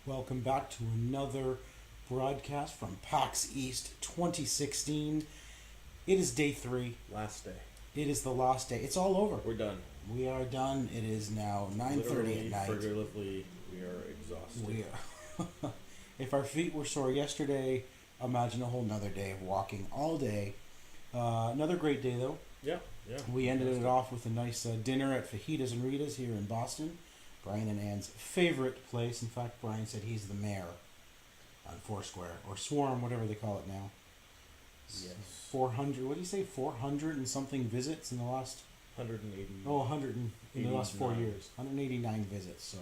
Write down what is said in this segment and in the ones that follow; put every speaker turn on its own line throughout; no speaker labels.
Welcome back to another broadcast from PAX East 2016. It is day 3.
Last day.
It is the last day. It's all over.
We're done.
We are done. It is now 9:30 at night.
Figuratively, we are exhausted.
We are. If our feet were sore yesterday, imagine a whole nother day of walking all day. Another great day though.
Yeah.
We ended it off with a nice dinner at Fajitas and Ritas here in Boston. Brian and Ann's favorite place. In fact, Brian said he's the mayor on Foursquare, or Swarm, whatever they call it now.
Yes.
400, what do you say, 400 and something visits in the last...
180.
Oh, 100 in the last 4
89.
years. 189 visits, so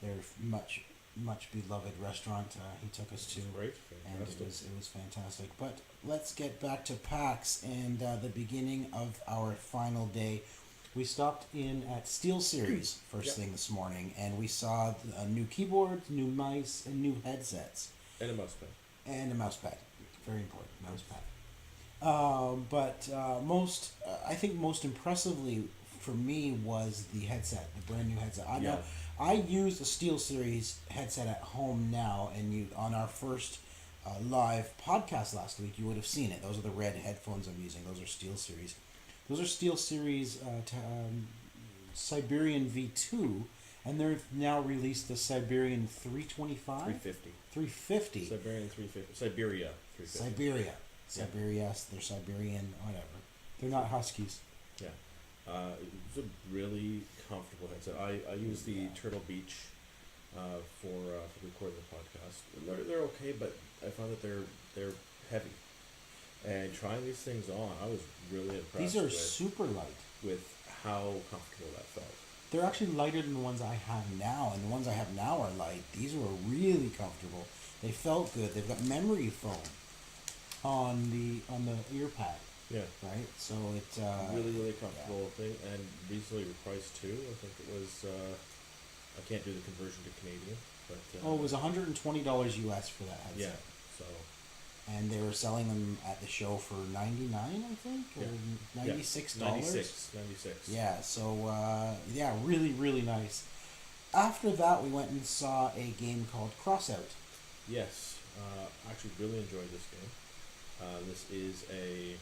they're much beloved restaurant he took us to.
Great.
And
Fantastic.
it was fantastic. But let's get back to PAX and the beginning of our final day. We stopped in at SteelSeries first thing this morning, and we saw new keyboards, new mice, and new headsets.
And a mouse pad.
And a mouse pad. Very important, mouse pad. I think most impressively for me was the headset, the brand new headset. I use a SteelSeries headset at home now, and on our first live podcast last week, you would have seen it. Those are the red headphones I'm using. Those are SteelSeries. Those are SteelSeries Siberian V2, and they've now released the Siberian 325?
350.
350.
Siberian 350. Siberia 350.
Siberia. Siberia, they're Siberian, whatever. They're not Huskies.
Yeah. It's a really comfortable headset. I use the Turtle Beach for recording the podcast. They're okay, but I found that they're heavy. And trying these things on, I was really impressed.
These are super light.
With how comfortable that felt.
They're actually lighter than the ones I have now, and the ones I have now are light. These were really comfortable. They felt good. They've got memory foam on the ear pad.
Yeah.
Right? So it's
really comfortable thing, and reasonably priced too. I think it was I can't do the conversion to Canadian, but
it was $120 US for that headset.
Yeah. So
and they were selling them at the show for $99, I think, or $96.
96.
Yeah, so really nice. After that, we went and saw a game called Crossout.
Yes, actually really enjoyed this game. This is a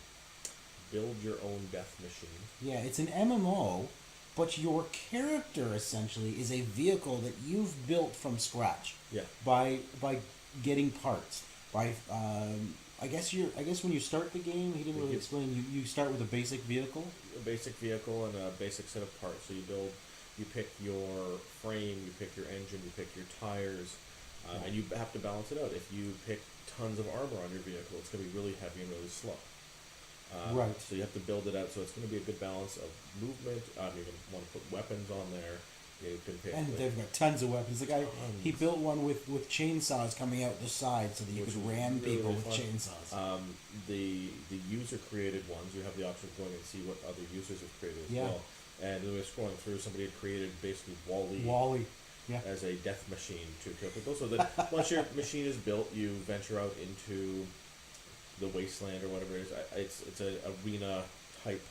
build your own death machine.
Yeah, it's an MMO, but your character essentially is a vehicle that you've built from scratch.
Yeah.
By getting parts. I guess when you start the game, he didn't really explain. You start with a basic vehicle.
A basic vehicle and a basic set of parts. So you pick your frame, you pick your engine, you pick your tires, and you have to balance it out. If you pick tons of armor on your vehicle, it's going to be really heavy and really slow.
Right.
So you have to build it out. So it's going to be a good balance of movement. You're going to want to put weapons on there. You can pick
they've got tons of weapons. The guy he built one with chainsaws coming out the side so that you could ram people with chainsaws.
The user created ones. You have the option of going and see what other users have created as well. And we were scrolling through. Somebody had created basically Wall-E. Yeah. As a death machine to kill people. So that once your machine is built, you venture out into the wasteland or whatever it is. It's an arena type.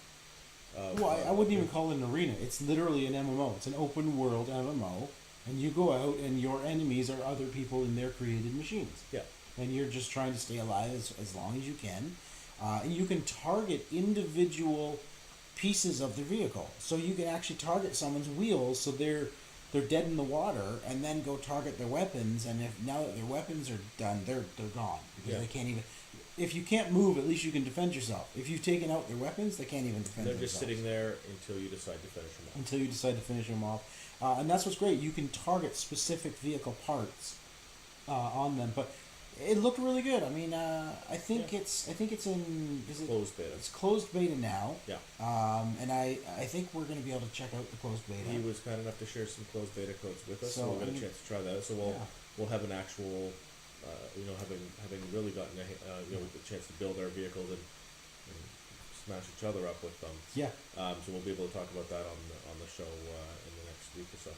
I wouldn't even call it an arena. It's literally an MMO. It's an open world MMO, and you go out and your enemies are other people in their created machines.
Yeah.
And you're just trying to stay alive as long as you can. And you can target individual pieces of the vehicle. So you can actually target someone's wheels so they're dead in the water, and then go target their weapons, and now that their weapons are done, they're gone. Because they can't even... If you can't move, at least you can defend yourself. If you've taken out their weapons, they can't even defend themselves.
They're just sitting there until you decide to finish them off.
And that's what's great. You can target specific vehicle parts on them. But it looked really good. I mean, I think it's in...
Closed beta.
It's closed beta now.
Yeah.
And I think we're going to be able to check out the closed beta.
He was kind enough to share some closed beta codes with us, so we'll get a chance to try that. So we'll have an actual... having really gotten the chance to build our vehicles and smash each other up with them.
Yeah.
So we'll be able to talk about that on the show in the next week or so.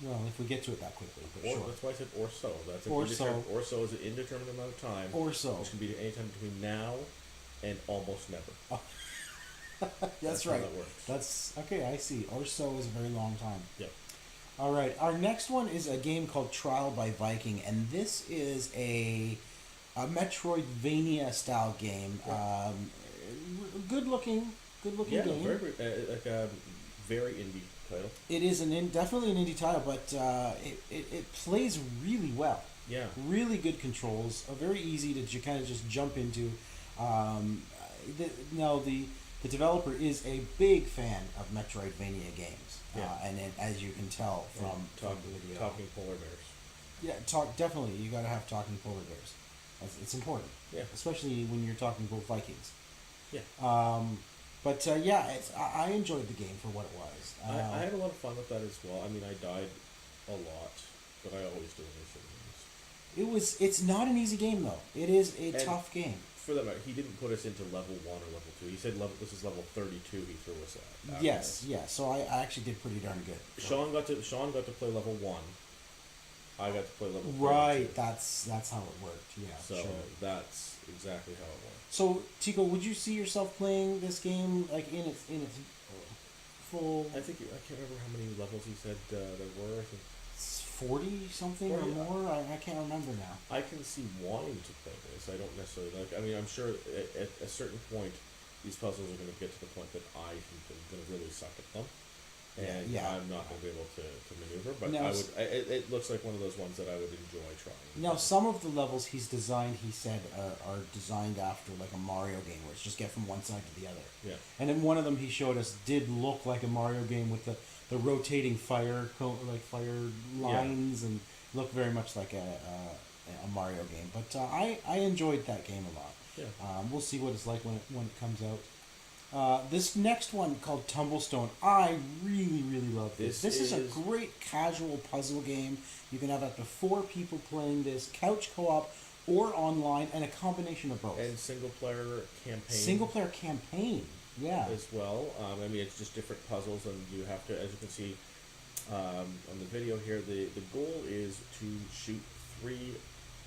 Well, if we get to it that quickly, but
sure.
Sure.
That's why I said or so. That's an
or so.
Or so is an indeterminate amount of time.
Or so.
Which can be any time between now and almost never.
Oh. That's right.
How that works.
That's okay. I see. Or so is a very long time.
Yeah.
All right, our next one is a game called Trial by Viking, and this is a Metroidvania style game. Good looking
Yeah,
game.
like a very indie title.
It is definitely an indie title, but it plays really well.
Yeah.
Really good controls. Very easy to kind of just jump into. The developer is a big fan of Metroidvania games.
Yeah.
As you can tell from the video.
Talking polar bears.
Yeah, definitely. You got to have talking polar bears. It's important.
Yeah.
Especially when you're talking about Vikings.
Yeah.
I enjoyed the game for what it was.
I had a lot of fun with that as well. I mean, I died a lot, but I always do in these games.
It's not an easy game though. It is a tough game.
For that matter, he didn't put us into level 1 or level 2. He said this is level 32. He threw us at.
Yes. So I actually did pretty darn good.
Sean got to play level 1. I got to play level 32.
Right, that's how it worked. Yeah,
so
sure.
That's exactly how it worked.
So Tico, would you see yourself playing this game like in its full?
I can't remember how many levels he said there were. I think
40 something or more. I can't remember now.
I can see wanting to play this. I don't necessarily like. I mean, I'm sure at a certain point, these puzzles are going to get to the point that I am going to really suck at them, and I'm not going to be able to maneuver. But now, it looks like one of those ones that I would enjoy trying.
Now, some of the levels he's designed, he said, are designed after like a Mario game, where it's just get from one side to the other.
Yeah. And
then one of them he showed us did look like a Mario game with the rotating fire lines and looked very much like a Mario game. But I enjoyed that game a lot.
Yeah.
We'll see what it's like when it comes out. This next one called Tumblestone, I really love this. This is a great casual puzzle game. You can have up to 4 people playing this, couch co-op or online, and a combination of both.
And single player campaign.
Single player campaign. Yeah.
As well. I mean, it's just different puzzles, and you have to, as you can see on the video here, the goal is to shoot 3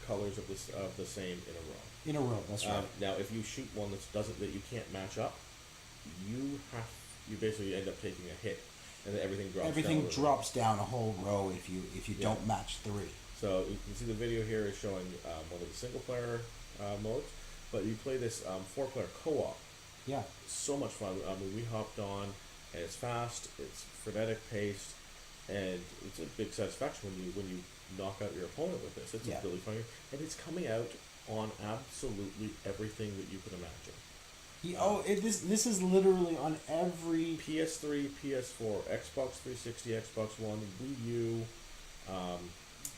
colors of the same in a row.
In a row, that's right.
Now, if you shoot one that you can't match up, you basically end up taking a hit, and then everything drops.
Everything drops down a whole row if you don't match 3.
So you can see the video here is showing one of the single player modes, but you play this 4-player co-op.
Yeah.
So much fun. I mean, we hopped on, and it's fast, it's frenetic paced, and it's a big satisfaction when you knock out your opponent with this. It's really fun, and it's coming out on absolutely everything that you can imagine.
This is literally on every
PS3, PS4, Xbox 360, Xbox One, Wii U,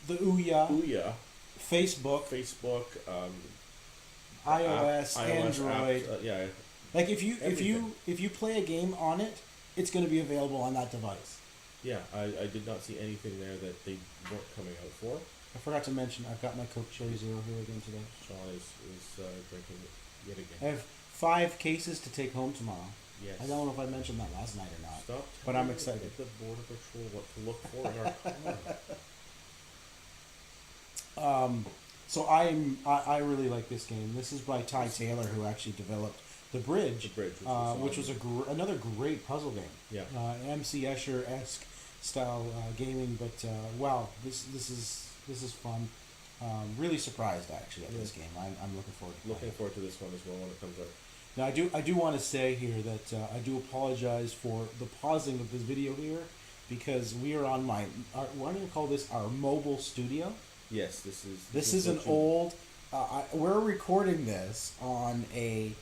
the Ouya, Facebook, iOS, Android.
Apps,
Like if you play a game on it, it's going to be available on that device.
Yeah, I did not see anything there that they weren't coming out for.
I forgot to mention I've got my Coke Cherry Zero here again today.
Sean is drinking it yet again.
I have 5 cases to take home tomorrow.
Yes.
I don't know if I mentioned that last night or not.
Stop.
But I'm excited.
The Border Patrol what to look for in our
car. So I really like this game. This is by Ty Taylor, who actually developed The Bridge, which was another great puzzle game.
Yeah.
MC Escher-esque style gaming, but wow, this is fun. Really surprised actually at this game. I'm looking forward to this
one as well when it comes out.
Now I do want to say here that I do apologize for the pausing of this video here, because we are on we're going to call this our mobile studio.
Yes,
this is an old. We're recording this on a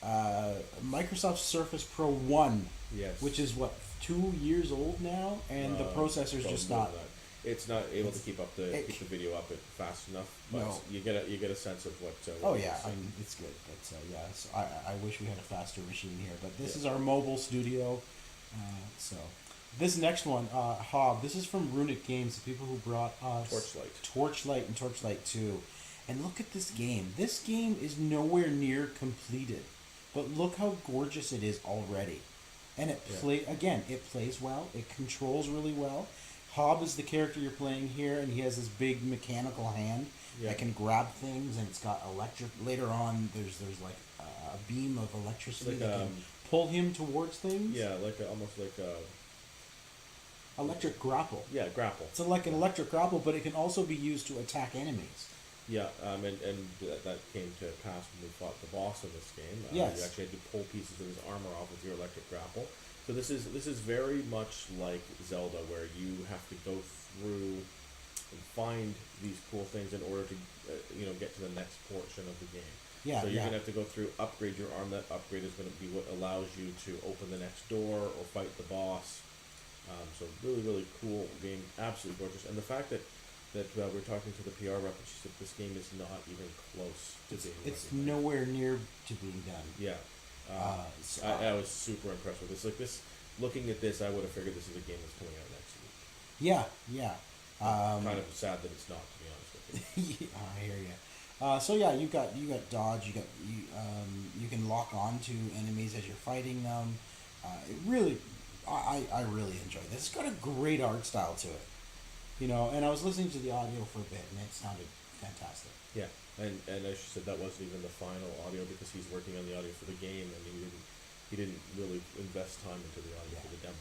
Microsoft Surface Pro 1.
Yes.
Which is 2 years old now, and the processor's just not.
It's not able to keep the video up fast enough, but
no.
you get a sense of what.
Oh yeah, I mean it's good, but so I wish we had a faster machine here, but this is our mobile studio. So this next one, Hob. This is from Runic Games, the people who brought us Torchlight and Torchlight 2, and look at this game. This game is nowhere near completed, but look how gorgeous it is already, and it plays well. It controls really well. Hob is the character you're playing here, and he has this big mechanical hand that can grab things, and it's got electric. Later on, there's like a beam of electricity that can pull him towards things.
Yeah, almost like
electric grapple.
Yeah, grapple.
It's like an electric grapple, but it can also be used to attack enemies.
Yeah, and that came to pass when we fought the boss in this game.
Yes.
You actually had to pull pieces of his armor off with your electric grapple. So this is very much like Zelda, where you have to go through and find these cool things in order to get to the next portion of the game.
Yeah.
So you're gonna have to go through, upgrade your arm. That upgrade is going to be what allows you to open the next door or fight the boss. So really, really cool game, absolutely gorgeous. And the fact that we're talking to the PR rep, and she said this game is not even close to being.
It's nowhere near to being done.
Yeah. I was super impressed with this. Like this, looking at this, I would have figured this is a game that's coming out next week.
Yeah, yeah.
Kind of sad that it's not, to be honest with you.
Yeah, I hear you. So yeah, you got dodge. You can lock on to enemies as you're fighting them. It really, I really enjoyed this. It's got a great art style to it. And I was listening to the audio for a bit, and it sounded fantastic.
Yeah, and as you said, that wasn't even the final audio because he's working on the audio for the game, and he didn't really invest time into the audio for the demo.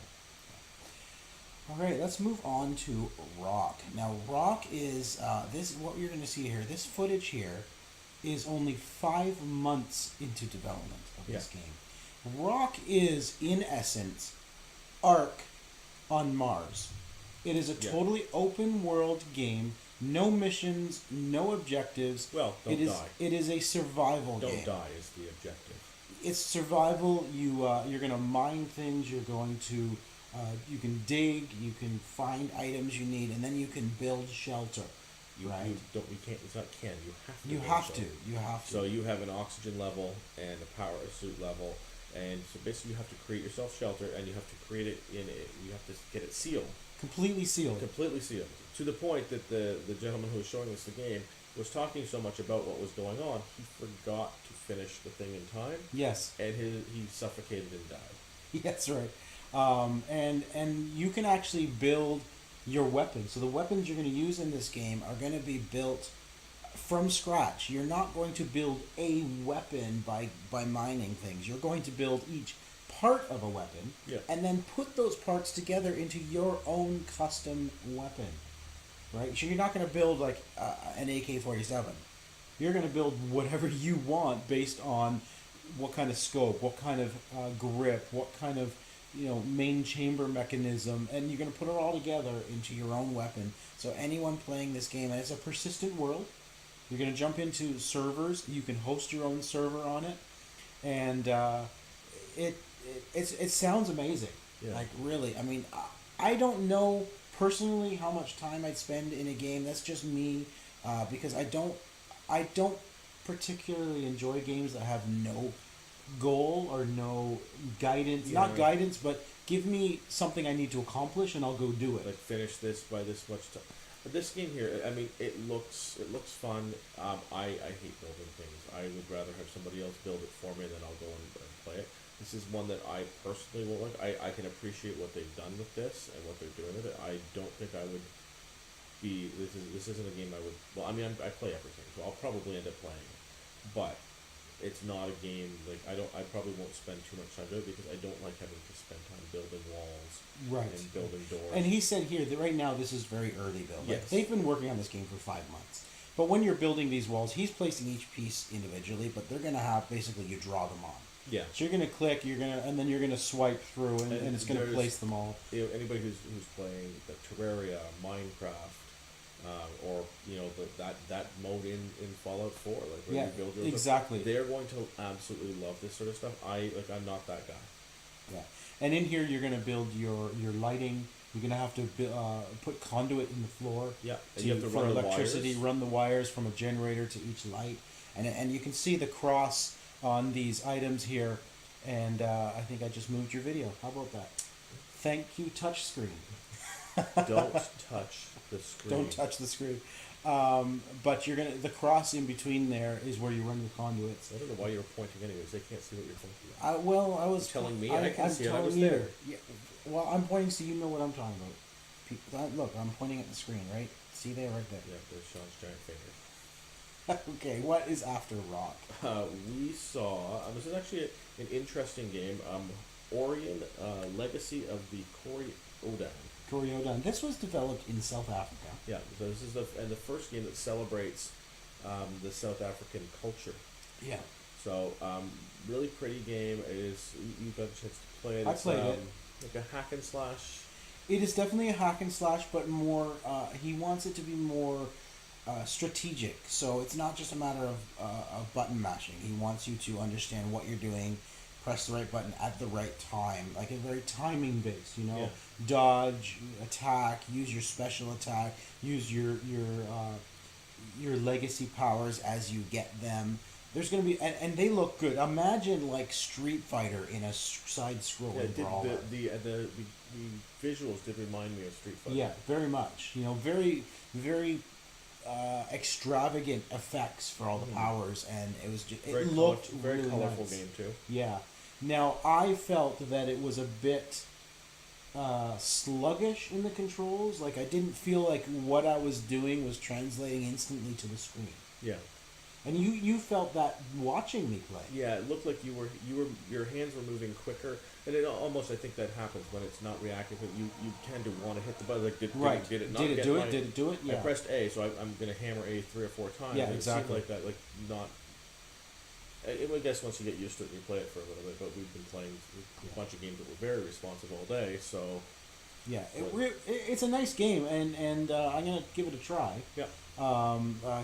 All right, let's move on to Rokh. Now, Rokh is this. What you're going to see here, this footage here, is only 5 months into development of this game. Rokh is, in essence, Ark on Mars. It is a totally open world game. No missions, no objectives.
Well, don't die.
It is a survival game.
Don't die is the objective.
It's survival. You're going to mine things. You're going to you can dig. You can find items you need, and then you can build shelter.
You don't. You can't. It's not can.
You have to. You have to.
So you have an oxygen level and a power suit level, and so basically you have to create yourself shelter, and you have to create it in it. You have to get it sealed.
Completely sealed.
Completely sealed. To the point that the gentleman who was showing us the game was talking so much about what was going on, he forgot to finish the thing in time.
Yes.
And he suffocated and died.
That's right. And you can actually build your weapons. So the weapons you're going to use in this game are going to be built from scratch. You're not going to build a weapon by mining things. You're going to build each part of a weapon, and then put those parts together into your own custom weapon, right? So you're not going to build like an AK-47. You're going to build whatever you want based on what kind of scope, what kind of grip, what kind of main chamber mechanism, and you're going to put it all together into your own weapon. So anyone playing this game, and it's a persistent world, you're going to jump into servers. You can host your own server on it, and it sounds amazing. Yeah. Like really, I mean, I don't know personally how much time I'd spend in a game. That's just me, because I don't particularly enjoy games that have no goal or no guidance. Yeah. Not guidance, but give me something I need to accomplish, and I'll go do it.
Like finish this by this much time. But this game here, I mean, it looks fun. I hate building things. I would rather have somebody else build it for me, and then I'll go and play it. This is one that I personally won't like. I can appreciate what they've done with this and what they're doing with it. I don't think I would be. This isn't a game I would. Well, I mean, I play everything, so I'll probably end up playing it. But it's not a game like I probably won't spend too much time doing it because I don't like having to spend time building walls, and building doors.
And he said here that right now this is very early build.
Yes.
They've been working on this game for 5 months. But when you're building these walls, he's placing each piece individually, but they're gonna have basically you draw them on.
Yeah.
So you're gonna click, and then you're gonna swipe through, and it's gonna place them all.
Anybody who's playing the Terraria, Minecraft, or that mode in Fallout 4, like where you build your
exactly.
They're going to absolutely love this sort of stuff. I'm not that guy.
Yeah, and in here you're gonna build your lighting. You're gonna have to put conduit in the floor.
Yeah, and you have to run
electricity. Run the wires from a generator to each light, and you can see the cross on these items here, and I think I just moved your video. How about that? Thank you, touch screen.
Don't touch the screen.
Don't touch the screen. But the cross in between there is where you run your conduits.
I don't know why you're pointing anyways. They can't see what you're pointing at.
I was
you're telling me I can see it. I was
you.
there.
Yeah, well, I'm pointing so you know what I'm talking about. Look, I'm pointing at the screen, right? See there, right there.
Yeah, there's Sean's giant finger.
Okay, what is after Rokh?
We saw, this is actually an interesting game, Aurion, Legacy of the Kori-Odan.
Kori-Odan. This was developed in South Africa.
Yeah, so this is the first game that celebrates the South African culture.
Yeah.
So really pretty game. It is you got a chance to play it.
I played it.
Like a hack and slash.
It is definitely a hack and slash, but more. He wants it to be more strategic. So it's not just a matter of button mashing. He wants you to understand what you're doing, press the right button at the right time, like a very timing based. You know,
Yeah.
dodge, attack, use your special attack, use your legacy powers as you get them. There's going to be, and they look good. Imagine like Street Fighter in a side-scrolling brawler.
The visuals did remind me of Street Fighter.
Yeah, very much. You know, very, very extravagant effects for all the powers, and it was just
Very
it looked
very
really
colorful
nice.
game too.
Yeah. Now I felt that it was a bit sluggish in the controls. Like I didn't feel like what I was doing was translating instantly to the screen.
Yeah.
And you felt that watching me play.
Yeah, it looked like your hands were moving quicker, and it almost I think that happens when it's not reactive. You tend to want to hit the button like did it not
Did it
get
do
my,
it? Did it do it? Yeah.
I pressed A, so I'm going to hammer A 3 or 4 times.
Yeah,
and
exactly.
It seemed like that, like not. I guess once you get used to it, and you play it for a little bit. But we've been playing a bunch of games that were very responsive all day, so.
Yeah, it's a nice game, and I'm gonna give it a try.
Yeah.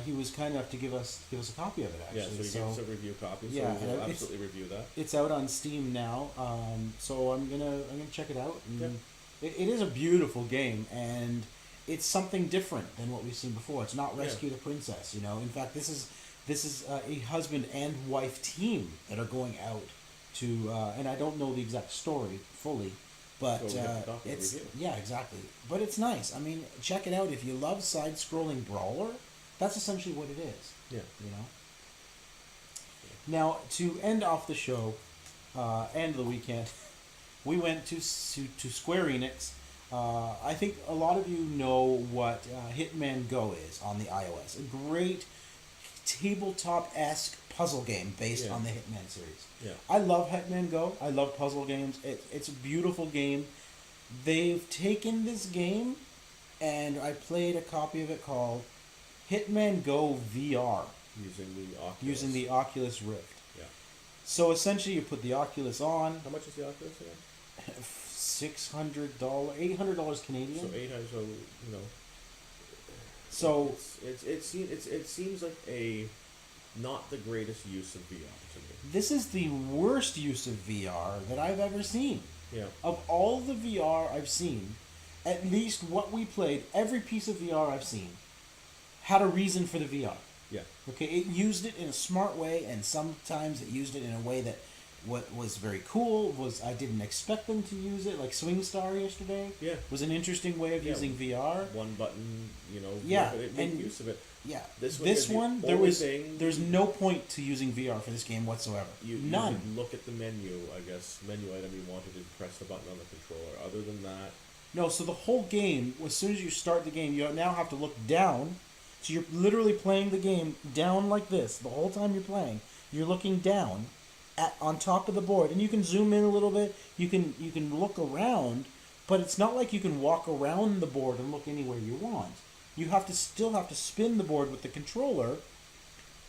He was kind enough to give us a copy of it actually.
Yeah, so he gave us a review copy.
Yeah,
so we'll absolutely review that.
It's out on Steam now, so I'm gonna check it out. And
Yeah.
it is a beautiful game, and it's something different than what we've seen before. It's not Rescue the Princess, you know. In fact, this is a husband and wife team that are going out to, and I don't know the exact story fully. But it's yeah, exactly. But it's nice. I mean, check it out if you love side-scrolling brawler. That's essentially what it is.
Yeah.
You know. Now to end off the show, and the weekend, we went to Square Enix. I think a lot of you know what Hitman Go is on the iOS. A great tabletop-esque puzzle game based on the Hitman series.
Yeah.
I love Hitman Go. I love puzzle games. It's a beautiful game. They've taken this game, and I played a copy of it called Hitman Go VR. Using the Oculus Rift.
Yeah.
So essentially you put the Oculus on.
How much is the Oculus again?
$600, $800 Canadian.
So 800, so you know.
So
it seems like a not the greatest use of VR to me.
This is the worst use of VR that I've ever seen.
Yeah.
Of all the VR I've seen, at least what we played, every piece of VR I've seen had a reason for the VR.
Yeah.
Okay, it used it in a smart way, and sometimes it used it in a way that what was very cool was I didn't expect them to use it, like Swing Star yesterday.
Yeah.
Was an interesting way of using VR.
One button, you know.
Yeah,
But it made use of it.
Yeah.
This one
there's no point to using VR for this game whatsoever. None.
You look at the menu, I guess, menu item you wanted to press the button on the controller. Other than that.
No, so the whole game, as soon as you start the game, you now have to look down. So you're literally playing the game down like this the whole time you're playing. You're looking down on top of the board, and you can zoom in a little bit. You can look around, but it's not like you can walk around the board and look anywhere you want. You still have to spin the board with the controller,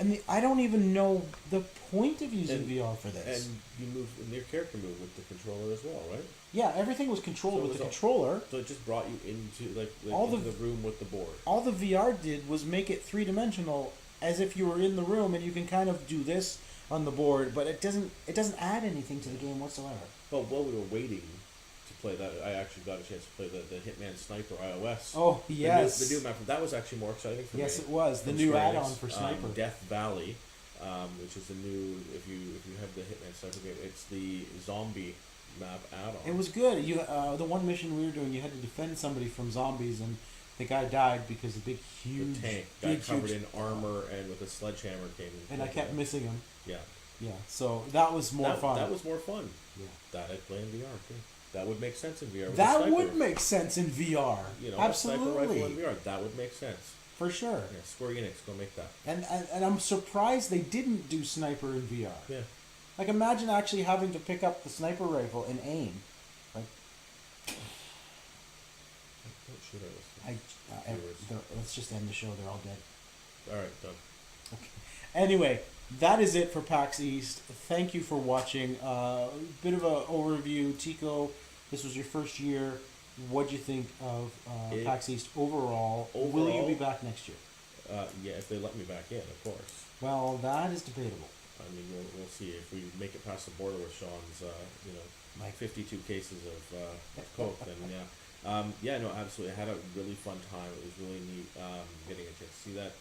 and I don't even know the point of using VR for this.
And you move, and your character moved with the controller as well, right?
Yeah, everything was controlled with the controller.
So it just brought you into the room with the board.
All the VR did was make it 3-dimensional, as if you were in the room, and you can kind of do this on the board, but it doesn't add anything to the game whatsoever.
Well, while we were waiting to play that, I actually got a chance to play the Hitman Sniper Ios.
Oh yes,
the new map. That was actually more exciting for me.
Yes, it was the new add-on for Sniper.
Death Valley, which is the new. If you have the Hitman Sniper game, it's the zombie map add-on.
It was good. The one mission we were doing, you had to defend somebody from zombies, and the guy died because a huge
tank covered in armor and with a sledgehammer came.
And I kept missing him.
Yeah.
Yeah. So that was more fun.
That was more fun.
Yeah.
That I'd play in VR too. That would make sense in VR.
That would make sense in VR.
You know,
absolutely.
A sniper rifle in VR. That would make sense.
For sure.
Yeah, Square Enix, go make that.
And I'm surprised they didn't do sniper in VR.
Yeah.
Like imagine actually having to pick up the sniper rifle and aim. Like
shit out of us.
Let's just end the show. They're all dead.
All right, done.
Okay. Anyway, that is it for PAX East. Thank you for watching. Bit of an overview. Tico, this was your first year. What'd you think of PAX East overall? Will you be back next year?
Yeah, if they let me back in, of course.
Well, that is debatable.
I mean, we'll see if we make it past the border with Sean's, like 52 cases of coke. Then yeah, no, absolutely. I had a really fun time. It was really neat getting a chance to see that.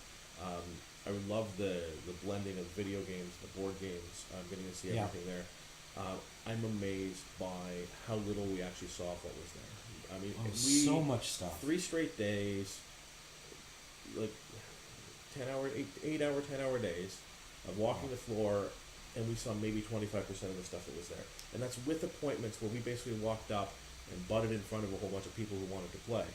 I would love the blending of video games, the board games. Getting to see everything there. I'm amazed by how little we actually saw of what was there. I mean,
so much stuff.
3 straight days, like 8-hour, 10-hour days of walking the floor, and we saw maybe 25% of the stuff that was there. And that's with appointments where we basically walked up and butted in front of a whole bunch of people who wanted to play.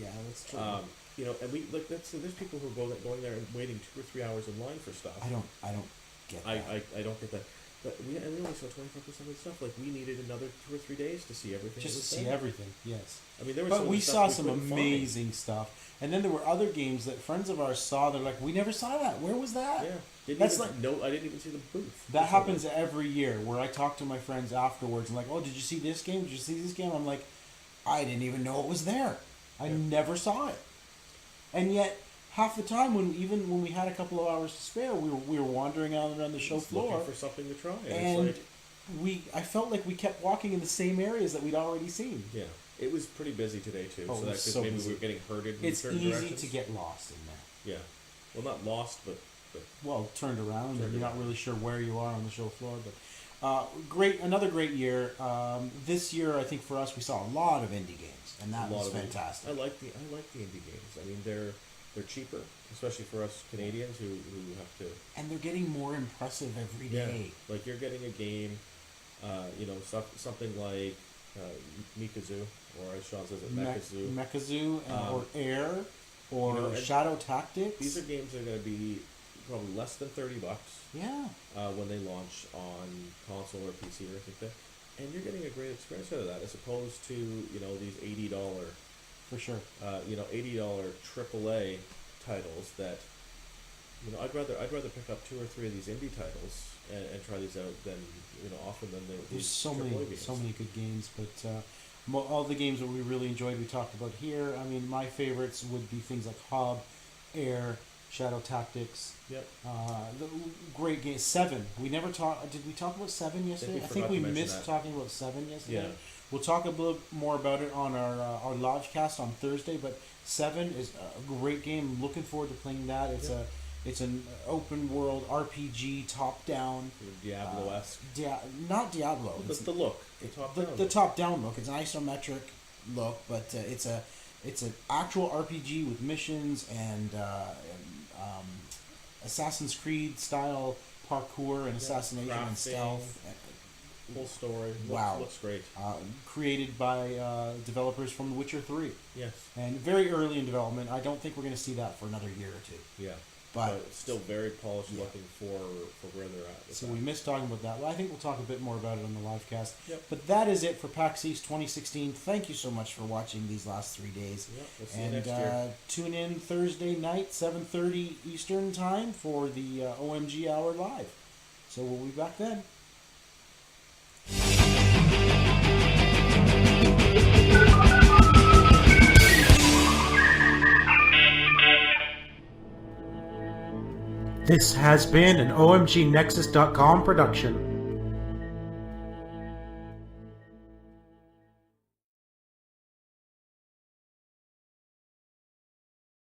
Yeah, that's true.
And we like there's people who are going there and waiting 2 or 3 hours in line for stuff.
I don't get that.
I don't get that. But we only saw 25% of the stuff. Like, we needed another 2 or 3 days to see everything.
Just to see everything, yes.
I mean, there was.
But we saw some amazing stuff, and then there were other games that friends of ours saw. They're like, "We never saw that. Where was that?"
Yeah, I didn't even see the booth.
That happens every year, where I talk to my friends afterwards and like, "Oh, did you see this game? Did you see this game?" I'm like, "I didn't even know it was there. I never saw it." And yet, half the time, when we had a couple of hours to spare, we were wandering out around the show floor
looking for something to try,
and I felt like we kept walking in the same areas that we'd already seen.
Yeah, it was pretty busy today too.
Oh,
so that's maybe we were getting herded.
It's
in
easy
directions.
to get lost in there.
Yeah, well, not lost, but
turned around, and you're not really sure where you are on the show floor. But another great year. This year, I think for us, we saw a lot of indie games, and that was fantastic.
I like the indie games. I mean, they're cheaper, especially for us Canadians who have to.
And they're getting more impressive every day.
Yeah, like you're getting a game, something like Mikazoo, or as Sean says,
Mekazoo, or Air, or Shadow Tactics.
These are games that are going to be probably less than $30.
Yeah.
When they launch on console or PC or anything like that, and you're getting a great experience out of that, as opposed to these $80.
For sure.
$80 AAA titles that, I'd rather pick up 2 or 3 of these indie titles and try these out than, often than
there's so many good games, but all the games that we really enjoyed, we talked about here. I mean, my favorites would be things like Hob, Air, Shadow Tactics.
Yep.
The great game 7. We never talked. Did we talk about 7 yesterday? I think we missed talking about 7 yesterday. Yeah. We'll talk a little more about it on our live cast on Thursday. But 7 is a great game. I'm looking forward to playing that. It's an open world RPG, top down.
Diablo-esque.
Not Diablo.
It's the look.
The top down look. It's an isometric look, but it's an actual RPG with missions and Assassin's Creed style parkour and assassination and stealth.
Full story. Looks great.
Created by developers from The Witcher 3.
Yes. And
very early in development. I don't think we're going to see that for another year or two.
Yeah. But still very polished looking for where they're at.
So we missed talking about that. Well, I think we'll talk a bit more about it on the live cast.
Yep.
But that is it for PAX East 2016. Thank you so much for watching these last 3 days.
Yep. We'll see you next year.
Tune in Thursday night, 7:30 Eastern time for the OMG Hour Live. So we'll be back then. This has been an OMGNexus.com production.